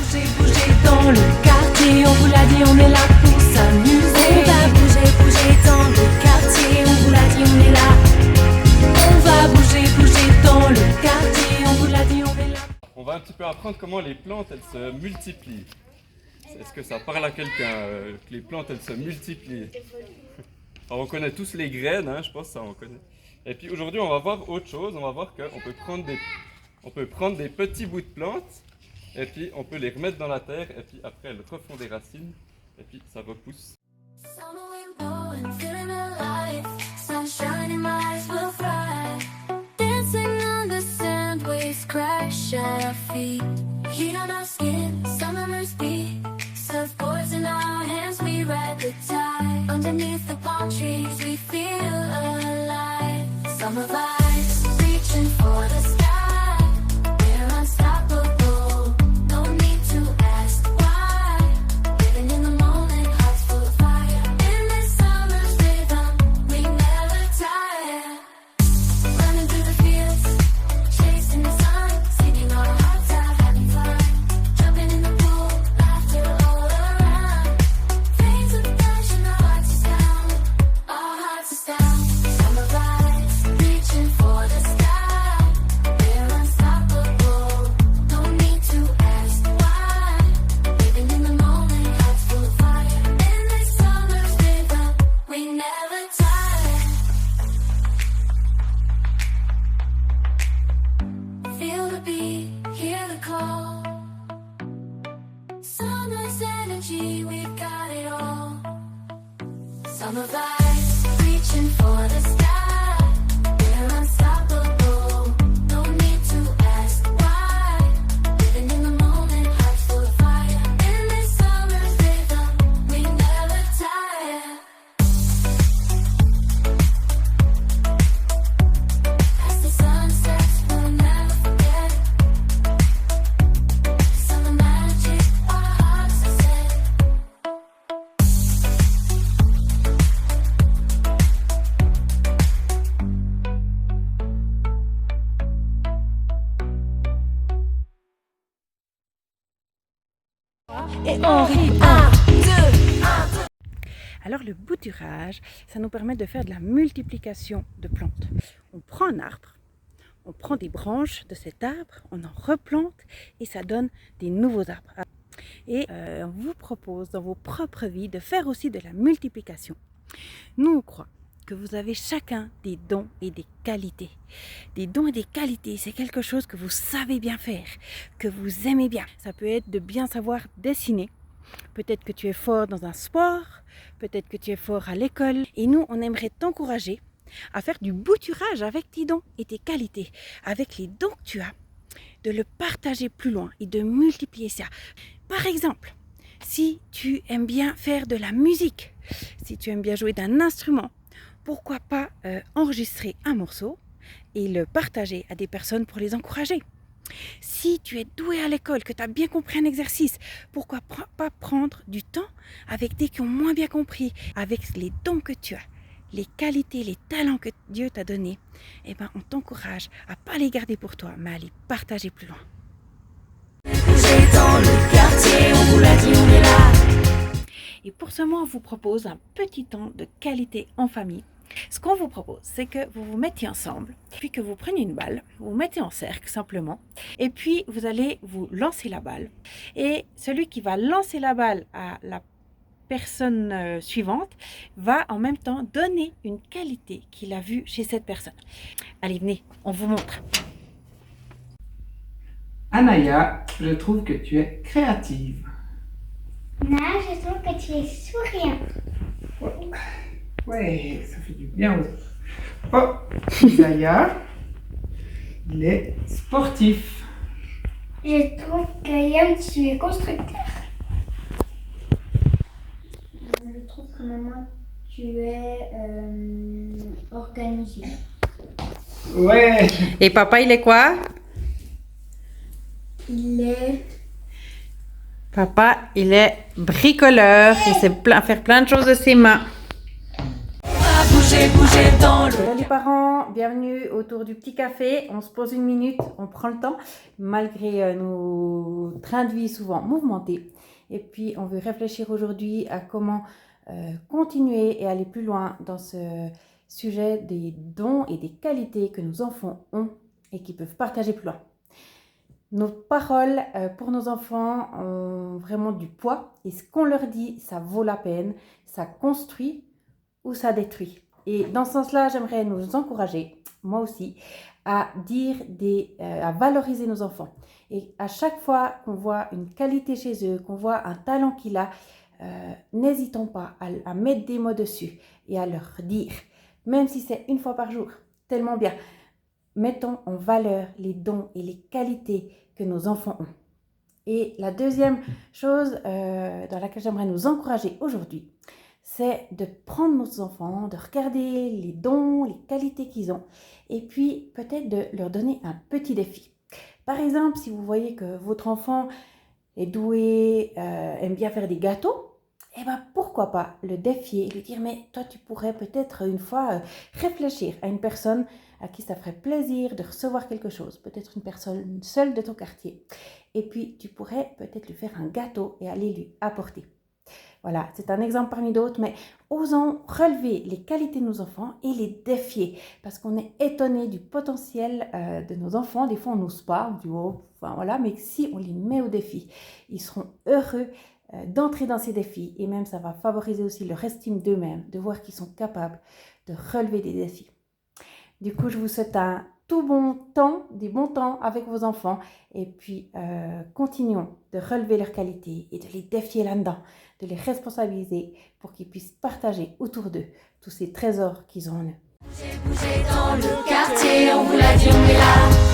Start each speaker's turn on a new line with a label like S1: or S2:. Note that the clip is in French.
S1: bouger, bouger dans le quartier. On vous l'a dit, on est là pour s'amuser. On va bouger, bouger dans le quartier. On vous l'a dit, on est là. On va bouger, bouger dans le quartier. On vous l'a dit, on est là.
S2: On va un petit peu apprendre comment les plantes elles se multiplient. Est-ce que ça parle à quelqu'un que les plantes elles se multiplient? Alors, on connaît tous les graines, hein, je pense que ça on connaît. Et puis aujourd'hui on va voir autre chose, on va voir qu'on peut prendre des petits bouts de plantes et puis on peut les remettre dans la terre et puis après elles refont des racines et puis ça repousse.
S1: Underneath the palm trees, we feel alive. Summer vibes, reaching for the sky. We're unstoppable, no need to ask why. Living in the moment, hearts full of fire. In this summer's rhythm, we never tire. Running through the fields, chasing the sun, singing our hearts out, having fun. Jumping in the pool, laughter all around. Flames of passion, our hearts down. Our hearts are down. Summer vibes, reaching for the sky. We're unstoppable, no need to ask why. Living in the moment, hearts full of fire. In this summer's rhythm, we never tire. Feel the beat, hear the call. Summer's energy, we've got it all. Summer vibes, reaching for the sky. We're unstoppable, no need to ask why. Living in the moment, hearts full of fire. In this summer's rhythm, we never tire. As the sun sets, we'll never forget. Summer magic, our hearts are set. Et on rit 1, 2, 1, 2.
S3: Alors le bouturage, ça nous permet de faire de la multiplication de plantes. On prend un arbre, on prend des branches de cet arbre, on en replante et ça donne des nouveaux arbres. Et on vous propose dans vos propres vies de faire aussi de la multiplication. Nous on croit que vous avez chacun des dons et des qualités. Des dons et des qualités, c'est quelque chose que vous savez bien faire, que vous aimez bien. Ça peut être de bien savoir dessiner. Peut-être que tu es fort dans un sport, peut-être que tu es fort à l'école. Et nous, on aimerait t'encourager à faire du bouturage avec tes dons et tes qualités, avec les dons que tu as, de le partager plus loin et de multiplier ça. Par exemple, si tu aimes bien faire de la musique, si tu aimes bien jouer d'un instrument, pourquoi pas enregistrer un morceau et le partager à des personnes pour les encourager. Si tu es doué à l'école, que tu as bien compris un exercice, pourquoi pas prendre du temps avec des qui ont moins bien compris, avec les dons que tu as, les qualités, les talents que Dieu t'a donnés, eh ben on t'encourage à pas les garder pour toi, mais à les partager plus loin.
S1: Bouger dans le quartier, on vous l'a dit, on est là.
S3: Et pour ce mois, on vous propose un petit temps de qualité en famille. Ce qu'on vous propose, c'est que vous vous mettiez ensemble, puis que vous preniez une balle, vous vous mettez en cercle simplement, et puis vous allez vous lancer la balle. Et celui qui va lancer la balle à la personne suivante va en même temps donner une qualité qu'il a vue chez cette personne. Allez, venez, on vous montre.
S4: Anaya, je trouve que tu es créative.
S5: Non, je trouve que tu es souriant.
S4: Ouais, ça fait du bien aussi. Oh, Isaiah, il est sportif.
S5: Je trouve que Yam, tu es constructeur. Je trouve que maman, tu es organisée.
S4: Ouais.
S3: Et papa, il est quoi?
S5: Il est...
S3: Papa, il est bricoleur, il sait faire plein de choses de ses mains.
S1: On va bouger. bouger, bouger dans le
S3: Hello les parents, bienvenue autour du petit café. On se pose une minute, on prend le temps, malgré nos trains de vie souvent mouvementés. Et puis on veut réfléchir aujourd'hui à comment continuer et aller plus loin dans ce sujet des dons et des qualités que nos enfants ont et qui peuvent partager plus loin. Nos paroles pour nos enfants ont vraiment du poids et ce qu'on leur dit, ça vaut la peine, ça construit ou ça détruit. Et dans ce sens-là, j'aimerais nous encourager, moi aussi, à à valoriser nos enfants. Et à chaque fois qu'on voit une qualité chez eux, qu'on voit un talent qu'il a, n'hésitons pas à mettre des mots dessus et à leur dire, même si c'est une fois par jour, tellement bien. Mettons en valeur les dons et les qualités que nos enfants ont. Et la deuxième chose dans laquelle j'aimerais nous encourager aujourd'hui, c'est de prendre nos enfants, de regarder les dons, les qualités qu'ils ont, et puis peut-être de leur donner un petit défi. Par exemple, si vous voyez que votre enfant est doué, aime bien faire des gâteaux, eh ben pourquoi pas le défier et lui dire, mais toi tu pourrais peut-être une fois réfléchir à une personne à qui ça ferait plaisir de recevoir quelque chose, peut-être une personne seule de ton quartier. Et puis tu pourrais peut-être lui faire un gâteau et aller lui apporter. Voilà, c'est un exemple parmi d'autres, mais osons relever les qualités de nos enfants et les défier, parce qu'on est étonné du potentiel de nos enfants. Des fois, on n'ose pas, on dit oh, enfin voilà, mais si on les met au défi, ils seront heureux d'entrer dans ces défis, et même ça va favoriser aussi leur estime d'eux-mêmes, de voir qu'ils sont capables de relever des défis. Du coup, je vous souhaite un tout bon temps, des bons temps avec vos enfants, et puis continuons de relever leurs qualités et de les défier là-dedans, de les responsabiliser pour qu'ils puissent partager autour d'eux tous ces trésors qu'ils ont en eux.
S1: bouger dans le quartier, on vous l'a dit, on est là.